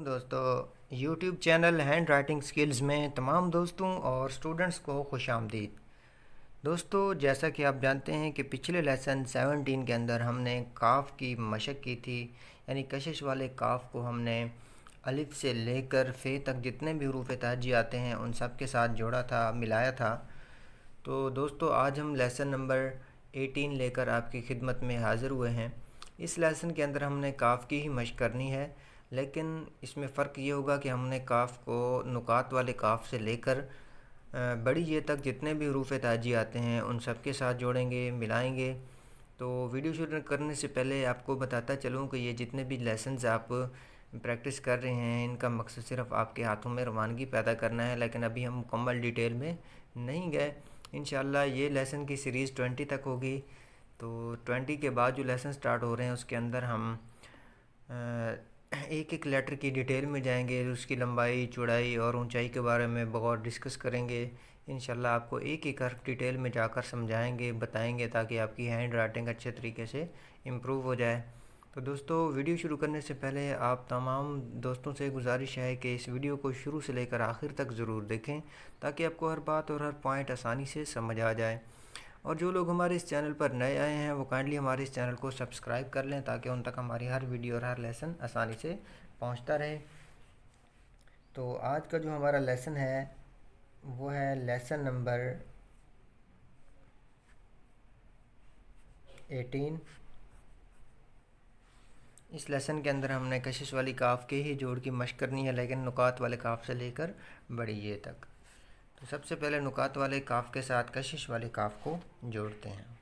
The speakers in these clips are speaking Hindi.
दोस्तों YouTube channel hand writing skills में तमाम दोस्तों और स्टूडेंट्स को खुशामदीद। दोस्तों, जैसा कि आप जानते हैं कि पिछले लेसन 17 के अंदर हमने काफ की मशक की थी, यानी कशिश वाले काफ को हमने अलिफ से लेकर फ़े तक जितने भी हरूफ ताजी आते हैं उन सब के साथ जोड़ा था, मिलाया था। तो दोस्तों, आज हम लेसन नंबर 18 लेकर आपकी खिदमत में हाज़िर हुए हैं। इस लेसन के अंदर हमने काफ़ की ही मशक करनी है, लेकिन इसमें फ़र्क ये होगा कि हमने काफ़ को नुकात वाले काफ़ से लेकर बड़ी ये तक जितने भी हरूफ ताजी आते हैं उन सब के साथ जोड़ेंगे, मिलाएंगे। तो वीडियो शुरू करने से पहले आपको बताता चलूँ कि ये जितने भी लेसन्स आप प्रैक्टिस कर रहे हैं इनका मकसद सिर्फ आपके हाथों में रवानगी पैदा करना है, लेकिन अभी हम मुकम्मल डिटेल में नहीं गए। इंशाल्लाह ये लेसन की सीरीज़ 20 तक होगी। तो 20 के बाद जो लेसन स्टार्ट हो रहे हैं उसके अंदर हम एक एक लेटर की डिटेल में जाएंगे, उसकी लंबाई, चौड़ाई और ऊंचाई के बारे में बगौर डिस्कस करेंगे। इंशाल्लाह आपको एक एक हर्फ डिटेल में जाकर समझाएंगे, बताएंगे, ताकि आपकी हैंड राइटिंग अच्छे तरीके से इम्प्रूव हो जाए। तो दोस्तों, वीडियो शुरू करने से पहले आप तमाम दोस्तों से गुजारिश है कि इस वीडियो को शुरू से लेकर आखिर तक ज़रूर देखें, ताकि आपको हर बात और हर पॉइंट आसानी से समझ आ जाए। और जो लोग हमारे इस चैनल पर नए आए हैं वो काइंडली हमारे इस चैनल को सब्सक्राइब कर लें, ताकि उन तक हमारी हर वीडियो और हर लेसन आसानी से पहुंचता रहे। तो आज का जो हमारा लेसन है वो है लेसन नंबर 18। इस लेसन के अंदर हमने कशिश वाली काफ़ के ही जोड़ की मशक करनी है, लेकिन नुकात वाले काफ़ से लेकर बड़ी ये तक। तो सबसे पहले नुकात वाले काफ़ के साथ कशिश वाले काफ़ को जोड़ते हैं।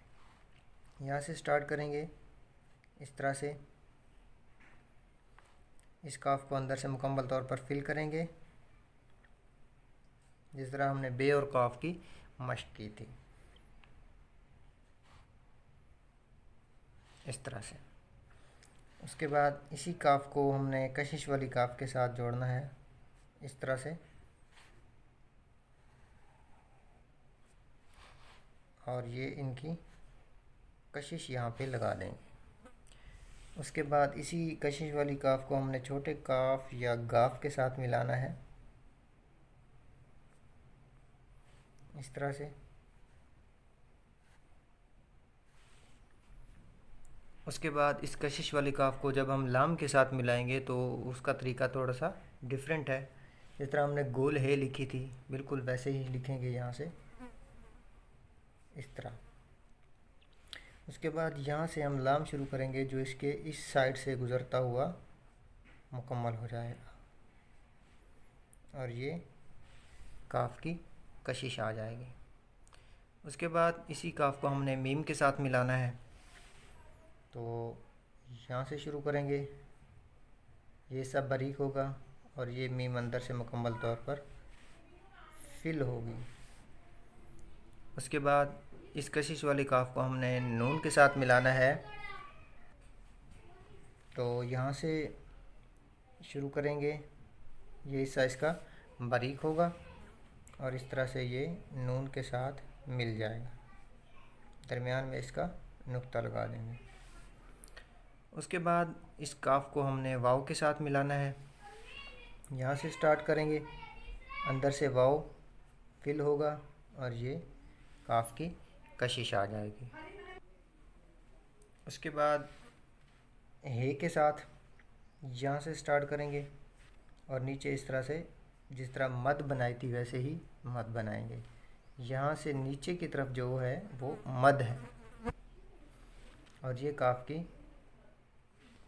यहाँ से स्टार्ट करेंगे इस तरह से। इस काफ़ को अंदर से मुकम्मल तौर पर फिल करेंगे, जिस तरह हमने बे और काफ़ की मशक की थी, इस तरह से। उसके बाद इसी काफ़ को हमने कशिश वाली काफ़ के साथ जोड़ना है, इस तरह से। और ये इनकी कशिश यहाँ पे लगा देंगे। उसके बाद इसी कशिश वाली काफ़ को हमने छोटे काफ़ या गाफ के साथ मिलाना है, इस तरह से। उसके बाद इस कशिश वाली काफ़ को जब हम लाम के साथ मिलाएंगे तो उसका तरीका थोड़ा सा डिफरेंट है। जिस तरह हमने गोल है लिखी थी, बिल्कुल वैसे ही लिखेंगे यहाँ से, इस तरह। उसके बाद यहाँ से हम लाम शुरू करेंगे, जो इसके इस साइड से गुज़रता हुआ मुकम्मल हो जाएगा, और ये काफ़ की कशिश आ जाएगी। उसके बाद इसी काफ़ को हमने मीम के साथ मिलाना है। तो यहाँ से शुरू करेंगे, ये सब बारीक होगा और ये मीम अंदर से मुकम्मल तौर पर फिल होगी। उसके बाद इस कशिश वाली काफ़ को हमने नून के साथ मिलाना है। तो यहाँ से शुरू करेंगे, ये हिस्सा इसका बारीक होगा और इस तरह से ये नून के साथ मिल जाएगा। दरमियान में इसका नुक्ता लगा देंगे। उसके बाद इस काफ़ को हमने वाव के साथ मिलाना है। यहाँ से स्टार्ट करेंगे, अंदर से वाव फिल होगा और ये काफ़ की कशिश आ जाएगी। उसके बाद हे के साथ यहाँ से स्टार्ट करेंगे और नीचे इस तरह से, जिस तरह मद बनाई थी वैसे ही मद बनाएंगे। यहाँ से नीचे की तरफ जो है वो मद है और ये काफ़ की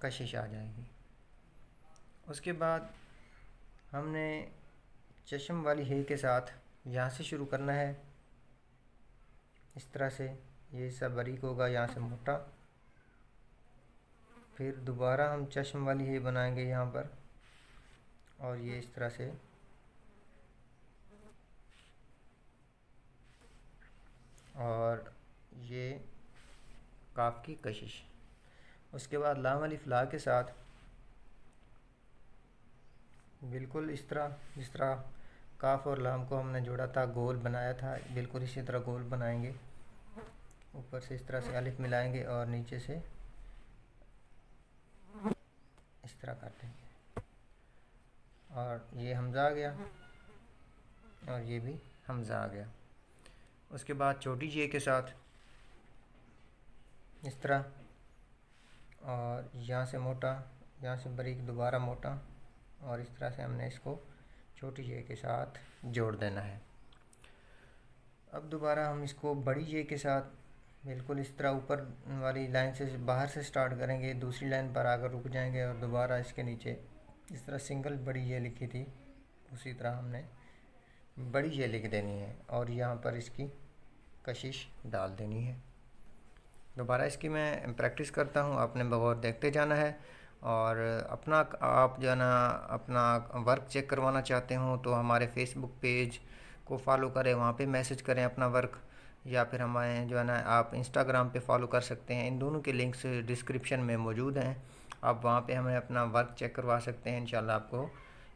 कशिश आ जाएगी। उसके बाद हमने चश्म वाली हे के साथ यहाँ से शुरू करना है, इस तरह से। ये सब बारीक होगा, यहाँ से मोटा। फिर दोबारा हम चश्म वाली हे बनाएंगे यहाँ पर, और ये इस तरह से। और ये काफ़ की कशिश। उसके बाद लाम अलिफ ला के साथ बिल्कुल इस तरह, जिस तरह काफ़ और लाम को हमने जोड़ा था, गोल बनाया था, बिल्कुल इसी तरह गोल बनाएंगे। ऊपर से इस तरह से अलिफ मिलाएंगे और नीचे से इस तरह कर देंगे। और ये हमज़ा आ गया और ये भी हमज़ा आ गया। उसके बाद छोटी जे के साथ इस तरह, और यहाँ से मोटा, यहाँ से बारीक, दोबारा मोटा, और इस तरह से हमने इसको छोटी जे के साथ जोड़ देना है। अब दोबारा हम इसको बड़ी जे के साथ बिल्कुल इस तरह ऊपर वाली लाइन से बाहर से स्टार्ट करेंगे, दूसरी लाइन पर आकर रुक जाएंगे और दोबारा इसके नीचे इस तरह सिंगल बड़ी जे लिखी थी उसी तरह हमने बड़ी जे लिख देनी है और यहाँ पर इसकी कशिश डाल देनी है। दोबारा इसकी मैं प्रैक्टिस करता हूँ, आपने बगौर देखते जाना है। और अपना आप जो है ना अपना वर्क चेक करवाना चाहते हो तो हमारे फेसबुक पेज को फॉलो करें, वहाँ पे मैसेज करें अपना वर्क, या फिर हमारे जो है ना आप इंस्टाग्राम पे फॉलो कर सकते हैं। इन दोनों के लिंक्स डिस्क्रिप्शन में मौजूद हैं, आप वहाँ पे हमें अपना वर्क चेक करवा सकते हैं। इंशाल्लाह आपको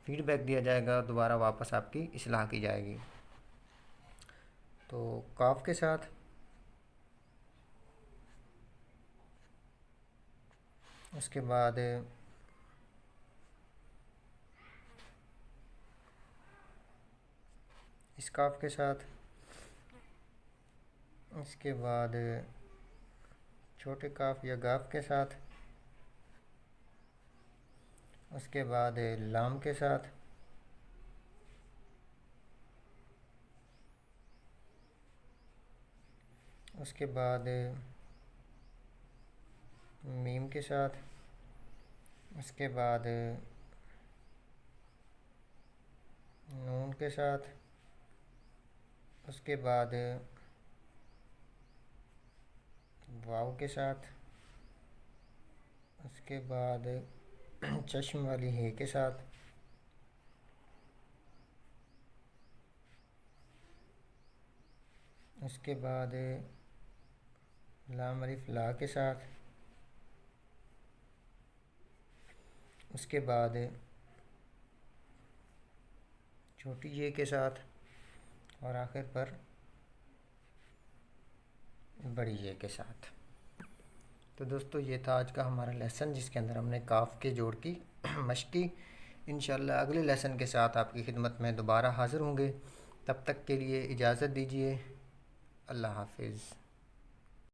फीडबैक दिया जाएगा, दोबारा वापस आपकी इस्लाह की जाएगी। तो काफ के साथ उसके बाद इस काफ के साथ, इसके बाद छोटे काफ या गाफ के साथ, उसके बाद लाम के साथ, उसके बाद मीम के साथ, उसके बाद नून के साथ, उसके बाद वाव के साथ, उसके बाद चश्म वाली हे के साथ, उसके बाद लाम अलिफ ला के साथ, उसके बाद छोटी ये के साथ, और आखिर पर बड़ी ये के साथ। तो दोस्तों ये था आज का हमारा लेसन जिसके अंदर हमने काफ के जोड़ की मश्क की। इंशाल्लाह अगले लेसन के साथ आपकी खिदमत में दोबारा हाज़िर होंगे। तब तक के लिए इजाज़त दीजिए। अल्लाह हाफिज़।